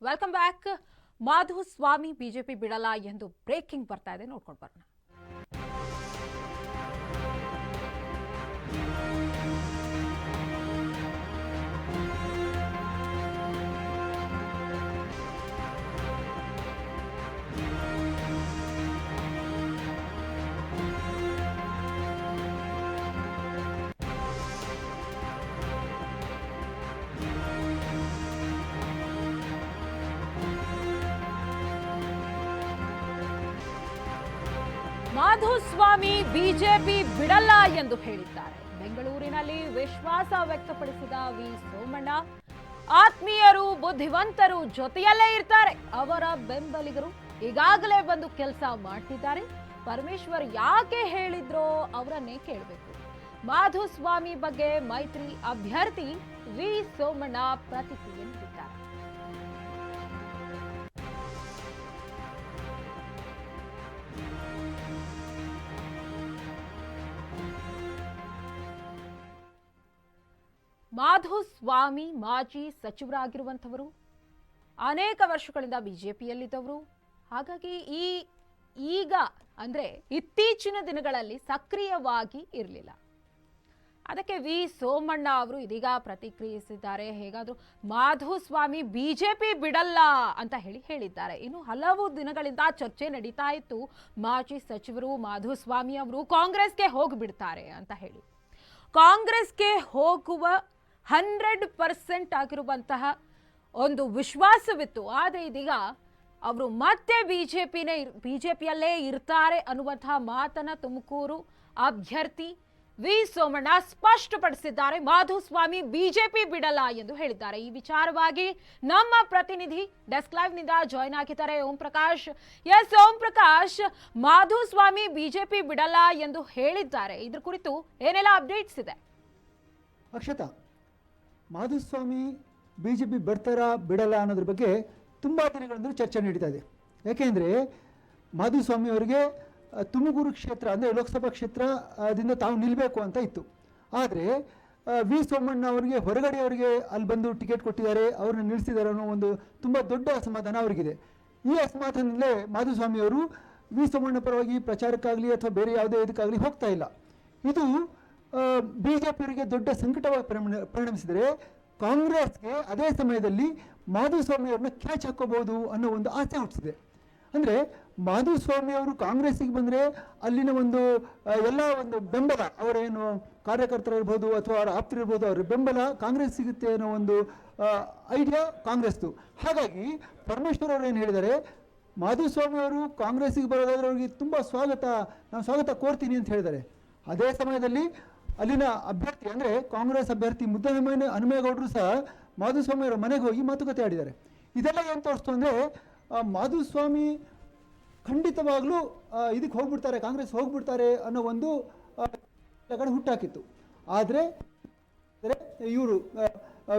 Welcome back. Madhuswamy BJP ಬಿಡಲ್ಲ ಎಂದು breaking ಬರ್ತಾ ಇದೆ, ನೋಡ್ಕೊಂಡು ಬರೋಣ. ಮಾಧುಸ್ವಾಮಿ ಬಿಜೆಪಿ ಬಿಡಲ್ಲ ಎಂದು ಹೇಳಿದ್ದಾರೆ. ಬೆಂಗಳೂರಿನಲ್ಲಿ ವಿಶ್ವಾಸ ವ್ಯಕ್ತಪಡಿಸಿದ ವಿ ಸೋಮಣ್ಣ, ಆತ್ಮೀಯರು ಬುದ್ಧಿವಂತರು ಜೊತೆಯಲ್ಲೇ ಇರ್ತಾರೆ, ಅವರ ಬೆಂಬಲಿಗರು ಈಗಾಗಲೇ ಬಂದು ಕೆಲಸ ಮಾಡ್ತಿದ್ದಾರೆ. ಪರಮೇಶ್ವರ್ ಯಾಕೆ ಹೇಳಿದ್ರೋ ಅವರನ್ನೇ ಕೇಳಬೇಕು. ಮಾಧುಸ್ವಾಮಿ ಬಗ್ಗೆ ಮೈತ್ರಿ ಅಭ್ಯರ್ಥಿ ವಿ ಸೋಮಣ್ಣ ಪ್ರತಿಕ್ರಿಯೆ ನೀಡಿದ್ದಾರೆ. ಮಾಧುಸ್ವಾಮಿ ಮಾಜಿ ಸಚಿವರಾಗಿರುವಂಥವರು, ಅನೇಕ ವರ್ಷಗಳಿಂದ ಬಿಜೆಪಿಯಲ್ಲಿದ್ದವರು. ಹಾಗಾಗಿ ಈಗ ಅಂದ್ರೆ ಇತ್ತೀಚಿನ ದಿನಗಳಲ್ಲಿ ಸಕ್ರಿಯವಾಗಿ ಇರಲಿಲ್ಲ. ಅದಕ್ಕೆ ವಿ ಸೋಮಣ್ಣ ಅವರು ಇದೀಗ ಪ್ರತಿಕ್ರಿಯಿಸಿದ್ದಾರೆ. ಹೇಗಾದ್ರೂ ಮಾಧುಸ್ವಾಮಿ ಬಿಜೆಪಿ ಬಿಡಲ್ಲ ಅಂತ ಹೇಳಿದ್ದಾರೆ. ಇನ್ನು ಹಲವು ದಿನಗಳಿಂದ ಚರ್ಚೆ ನಡೀತಾ ಇತ್ತು, ಮಾಜಿ ಸಚಿವರು ಮಾಧುಸ್ವಾಮಿ ಅವರು ಕಾಂಗ್ರೆಸ್ಗೆ ಹೋಗಿಬಿಡ್ತಾರೆ ಅಂತ ಹೇಳಿ. ಕಾಂಗ್ರೆಸ್ಗೆ ಹೋಗುವ 100% ಆಗಿರುವಂತಹ ಒಂದು ವಿಶ್ವಾಸವಿತ್ತು. ಆದರೆ ಇದೀಗ ಅವರು ಮತ್ತೆ ಬಿಜೆಪಿಯಲ್ಲೇ ಇರ್ತಾರೆ ಅನ್ನುವಂತಹ ಮಾತನ್ನ ತುಮಕೂರು ಅಭ್ಯರ್ಥಿ ವಿ ಸೋಮಣ್ಣ ಸ್ಪಷ್ಟಪಡಿಸಿದ್ದಾರೆ. ಮಾಧುಸ್ವಾಮಿ ಬಿಜೆಪಿ ಬಿಡಲ್ಲ ಎಂದು ಹೇಳಿದ್ದಾರೆ. ಈ ವಿಚಾರವಾಗಿ ನಮ್ಮ ಪ್ರತಿನಿಧಿ ಡೆಸ್ಕ್ ಲೈವ್ ನಿಂದ ಜಾಯ್ನ್ ಆಗಿದ್ದಾರೆ ಓಂ ಪ್ರಕಾಶ್. ಎಸ್ ಓಂ ಪ್ರಕಾಶ್, ಮಾಧುಸ್ವಾಮಿ ಬಿಜೆಪಿ ಬಿಡಲ್ಲ ಎಂದು ಹೇಳಿದ್ದಾರೆ, ಇದ್ರ ಕುರಿತು ಏನೆಲ್ಲ ಅಪ್ಡೇಟ್ಸ್ ಇದೆ? ಅಕ್ಷತಾ, ಮಾಧುಸ್ವಾಮಿ ಬಿಜೆಪಿ ಬರ್ತಾರಾ ಬಿಡಲ್ಲ ಅನ್ನೋದ್ರ ಬಗ್ಗೆ ತುಂಬ ದಿನಗಳಿಂದ ಚರ್ಚೆ ನಡೀತಾ ಇದೆ. ಯಾಕೆಂದರೆ ಮಾಧುಸ್ವಾಮಿ ಅವರಿಗೆ ತುಮಕೂರು ಕ್ಷೇತ್ರ ಅಂದರೆ ಲೋಕಸಭಾ ಕ್ಷೇತ್ರದಿಂದ ತಾವು ನಿಲ್ಲಬೇಕು ಅಂತ ಇತ್ತು. ಆದರೆ ವಿ ಸೋಮಣ್ಣ ಅವರಿಗೆ ಹೊರಗಡೆಯವರಿಗೆ ಅಲ್ಲಿ ಬಂದು ಟಿಕೆಟ್ ಕೊಟ್ಟಿದ್ದಾರೆ, ಅವ್ರನ್ನ ನಿಲ್ಲಿಸಿದ್ದಾರೆ ಅನ್ನೋ ಒಂದು ತುಂಬ ದೊಡ್ಡ ಅಸಮಾಧಾನ ಅವರಿಗಿದೆ. ಈ ಅಸಮಾಧಾನದಲ್ಲೇ ಮಾಧುಸ್ವಾಮಿ ಅವರು ವಿ ಸೋಮಣ್ಣ ಪರವಾಗಿ ಪ್ರಚಾರಕ್ಕಾಗಲಿ ಅಥವಾ ಬೇರೆ ಯಾವುದೇ ಇದಕ್ಕಾಗಲಿ ಹೋಗ್ತಾ ಇಲ್ಲ. ಇದು ಬಿಜೆಪಿಯವರಿಗೆ ದೊಡ್ಡ ಸಂಕಟವಾಗಿ ಪರಿಣಮಿಸಿದರೆ ಕಾಂಗ್ರೆಸ್ಗೆ ಅದೇ ಸಮಯದಲ್ಲಿ ಮಾಧುಸ್ವಾಮಿ ಅವ್ರನ್ನ ಕ್ಯಾಚ್ ಹಾಕೋಬಹುದು ಅನ್ನೋ ಒಂದು ಆಸೆ ಹುಟ್ಟಿಸಿದೆ. ಅಂದರೆ ಮಾಧುಸ್ವಾಮಿ ಅವರು ಕಾಂಗ್ರೆಸ್ಸಿಗೆ ಬಂದರೆ ಅಲ್ಲಿನ ಒಂದು ಎಲ್ಲ ಒಂದು ಬೆಂಬಲ, ಅವರೇನು ಕಾರ್ಯಕರ್ತರಿರ್ಬೋದು ಅಥವಾ ಅವರ ಆಪ್ತರಿರ್ಬೋದು, ಅವರ ಬೆಂಬಲ ಕಾಂಗ್ರೆಸ್ ಸಿಗುತ್ತೆ ಅನ್ನೋ ಒಂದು ಐಡಿಯಾ ಕಾಂಗ್ರೆಸ್ದು. ಹಾಗಾಗಿ ಪರಮೇಶ್ವರ್ ಅವರು ಏನು ಹೇಳಿದ್ದಾರೆ, ಮಾಧುಸ್ವಾಮಿ ಅವರು ಕಾಂಗ್ರೆಸ್ಸಿಗೆ ಬರೋದಾದ್ರೆ ಅವ್ರಿಗೆ ತುಂಬ ನಾನು ಸ್ವಾಗತ ಕೋರ್ತೀನಿ ಅಂತ ಹೇಳಿದ್ದಾರೆ. ಅದೇ ಸಮಯದಲ್ಲಿ ಅಲ್ಲಿನ ಅಭ್ಯರ್ಥಿ ಅಂದರೆ ಕಾಂಗ್ರೆಸ್ ಅಭ್ಯರ್ಥಿ ಹನುಮೇಗೌಡರು ಸಹ ಮಾಧುಸ್ವಾಮಿ ಅವರ ಮನೆಗೆ ಹೋಗಿ ಮಾತುಕತೆ ಆಡಿದ್ದಾರೆ. ಇದೆಲ್ಲ ಏನು ತೋರಿಸ್ತು ಅಂದರೆ ಮಾಧುಸ್ವಾಮಿ ಖಂಡಿತವಾಗ್ಲೂ ಇದಕ್ಕೆ ಹೋಗ್ಬಿಡ್ತಾರೆ, ಕಾಂಗ್ರೆಸ್ ಹೋಗ್ಬಿಡ್ತಾರೆ ಅನ್ನೋ ಒಂದು ಹುಟ್ಟಾಕಿತ್ತು. ಆದರೆ ಇವರು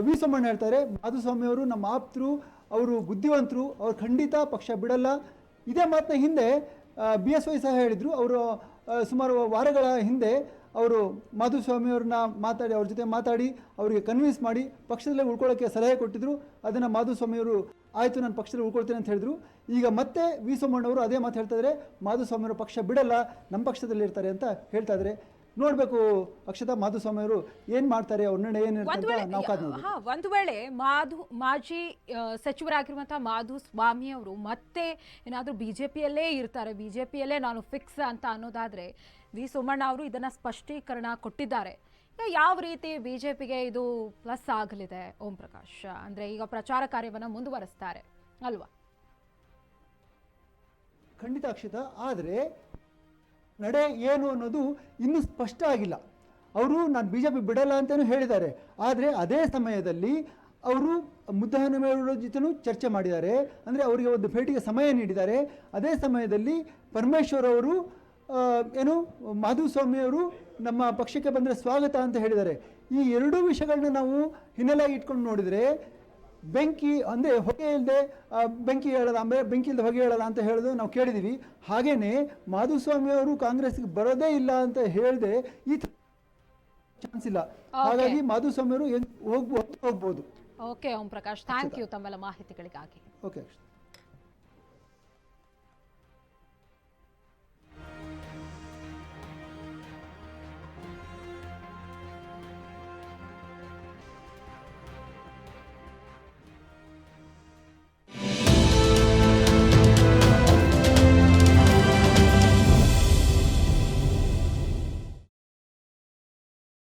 ವಿ ಸೋಮಣ್ಣ ಹೇಳ್ತಾರೆ, ಮಾಧುಸ್ವಾಮಿ ಅವರು ನಮ್ಮ ಆಪ್ತರು, ಅವರು ಬುದ್ಧಿವಂತರು, ಅವ್ರು ಖಂಡಿತ ಪಕ್ಷ ಬಿಡಲ್ಲ. ಇದೇ ಮಾತನ್ನ ಹಿಂದೆ BSY ಸಹ ಹೇಳಿದರು. ಅವರು ಸುಮಾರು ವಾರಗಳ ಹಿಂದೆ ಅವರು ಮಾಧುಸ್ವಾಮಿ ಅವ್ರನ್ನ ಅವ್ರ ಜೊತೆ ಮಾತಾಡಿ ಅವರಿಗೆ ಕನ್ವಿನ್ಸ್ ಮಾಡಿ ಪಕ್ಷದಲ್ಲೇ ಉಳ್ಕೊಳ್ಳೋಕ್ಕೆ ಸಲಹೆ ಕೊಟ್ಟಿದ್ರು. ಅದನ್ನು ಮಾಧುಸ್ವಾಮಿ ಅವರು ಆಯಿತು, ನಾನು ಪಕ್ಷದಲ್ಲಿ ಉಳ್ಕೊಳ್ತೇನೆ ಅಂತ ಹೇಳಿದ್ರು. ಈಗ ಮತ್ತೆ ವಿ ಸೋಮಣ್ಣ ಅವರು ಅದೇ ಮಾತು ಹೇಳ್ತಾ ಇದ್ದಾರೆ, ಮಾಧುಸ್ವಾಮಿ ಅವರು ಪಕ್ಷ ಬಿಡಲ್ಲ, ನಮ್ಮ ಪಕ್ಷದಲ್ಲಿ ಇರ್ತಾರೆ ಅಂತ ಹೇಳ್ತಾ ಇದ್ದಾರೆ. ನೋಡ್ಬೇಕು ಅಕ್ಷತಾ, ಮಾಧುಸ್ವಾಮಿ ಅವರು ಏನ್ ಮಾಡ್ತಾರೆ, ಅವ್ರ ನಿರ್ಣಯ ಏನಿರುತ್ತೆ ನಾವು ಕಾದು ನೋಡಿ. ಒಂದು ವೇಳೆ ಮಾಜಿ ಸಚಿವರಾಗಿರುವಂತಹ ಮಾಧುಸ್ವಾಮಿ ಅವರು ಮತ್ತೆ ಏನಾದ್ರೂ ಬಿಜೆಪಿಯಲ್ಲೇ ಇರ್ತಾರೆ, ಬಿಜೆಪಿಯಲ್ಲೇ ನಾನು ಫಿಕ್ಸ್ ಅಂತ ಅನ್ನೋದಾದ್ರೆ ವಿ ಸೋಮಣ್ಣ ಅವರು ಇದನ್ನ ಸ್ಪಷ್ಟೀಕರಣ ಕೊಟ್ಟಿದ್ದಾರೆ. ಯಾವ ರೀತಿ ಬಿಜೆಪಿಗೆ ಇದು ಪ್ಲಸ್ ಆಗಲಿದೆ ಓಂ ಪ್ರಕಾಶ್? ಅಂದ್ರೆ ಈಗ ಪ್ರಚಾರ ಕಾರ್ಯವನ್ನ ಮುಂದುವರಿಸ್ತಾರೆ ಅಲ್ವಾ? ಖಂಡಿತ ಅಕ್ಷತಾ, ಆದರೆ ನಡೆ ಏನು ಅನ್ನೋದು ಇನ್ನೂ ಸ್ಪಷ್ಟ ಆಗಿಲ್ಲ. ಅವರು ನಾನು ಬಿಜೆಪಿ ಬಿಡಲ್ಲ ಅಂತಲೂ ಹೇಳಿದ್ದಾರೆ. ಆದರೆ ಅದೇ ಸಮಯದಲ್ಲಿ ಅವರು ಮುದ್ದಹನುಮೇಗೌಡರ ಜೊತೆನೂ ಚರ್ಚೆ ಮಾಡಿದ್ದಾರೆ, ಅಂದರೆ ಅವರಿಗೆ ಒಂದು ಭೇಟಿಗೆ ಸಮಯ ನೀಡಿದ್ದಾರೆ. ಅದೇ ಸಮಯದಲ್ಲಿ ಪರಮೇಶ್ವರ್ ಅವರು ಮಾಧುಸ್ವಾಮಿ ಅವರು ನಮ್ಮ ಪಕ್ಷಕ್ಕೆ ಬಂದರೆ ಸ್ವಾಗತ ಅಂತ ಹೇಳಿದ್ದಾರೆ. ಈ ಎರಡೂ ವಿಷಯಗಳನ್ನ ನಾವು ಹಿನ್ನೆಲೆ ಇಟ್ಕೊಂಡು ನೋಡಿದರೆ ಬೆಂಕಿ ಅಂದರೆ ಹೊಗೆ ಇಲ್ಲದೆ ಬೆಂಕಿ ಹೇಳಲ್ಲ, ಅಂದರೆ ಬೆಂಕಿ ಇಲ್ಲದೆ ಹೊಗೆ ಹೇಳಲ್ಲ ಅಂತ ಹೇಳೋದು ನಾವು ಕೇಳಿದ್ದೀವಿ. ಹಾಗೇನೆ ಮಾಧುಸ್ವಾಮಿ ಅವರು ಕಾಂಗ್ರೆಸ್ಗೆ ಬರೋದೇ ಇಲ್ಲ ಅಂತ ಹೇಳಿದೆ ಈ ಚಾನ್ಸ್ ಇಲ್ಲ. ಹಾಗಾಗಿ ಮಾಧುಸ್ವಾಮಿ ಅವರು ಹೋಗ್ಬೋದು. Okay Om Prakash, thank you ತಮ್ಮೆಲ್ಲ ಮಾಹಿತಿಗಳಿಗಾಗಿ. ಓಕೆ ಅಕ್ಷತಾ.